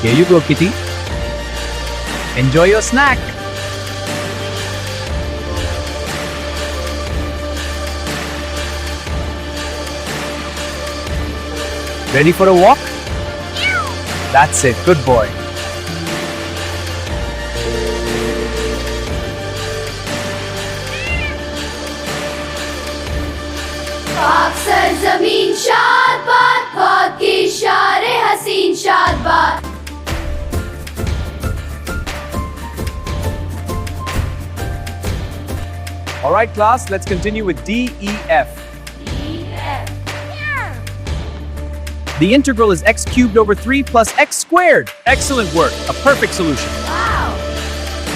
Here you go, kitty. Enjoy your snack. Ready for a walk? That's it. Good boy. अक्सर जमीन शाद बात बहुत के इशारे हसीन शाद बात All right, class, let's continue with D, E, F. The integral is x cubed over 3 plus x squared. Excellent work. A perfect solution. Wow.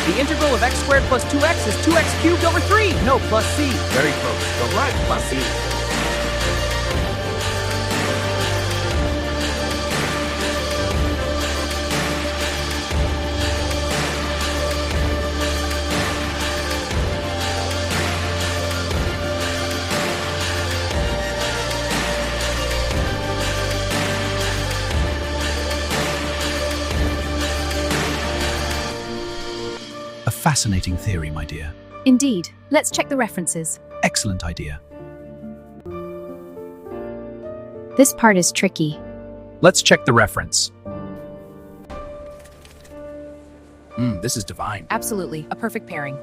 The integral of x squared plus 2x is 2x cubed over 3. No, plus c. Very close. Go right, plus c. A fascinating theory, my dear. Indeed. Let's check the references. Excellent idea. This part is tricky. Let's check the reference. This is divine. Absolutely. A perfect pairing.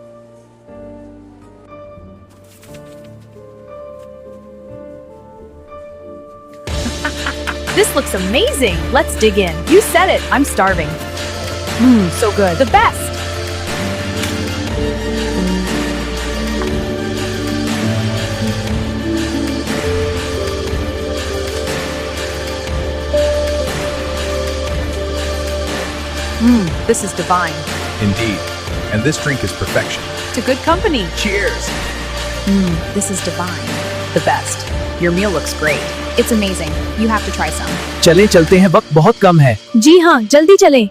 This looks amazing. Let's dig in. You said it. I'm starving. So good. The best. This is divine. Indeed. And this drink is perfection. To good company. Cheers! This is divine. The best. Your meal looks great. It's amazing. You have to try some. चले चलते हैं, वक्त बहुत कम है. जी हाँ, जल्दी चलें.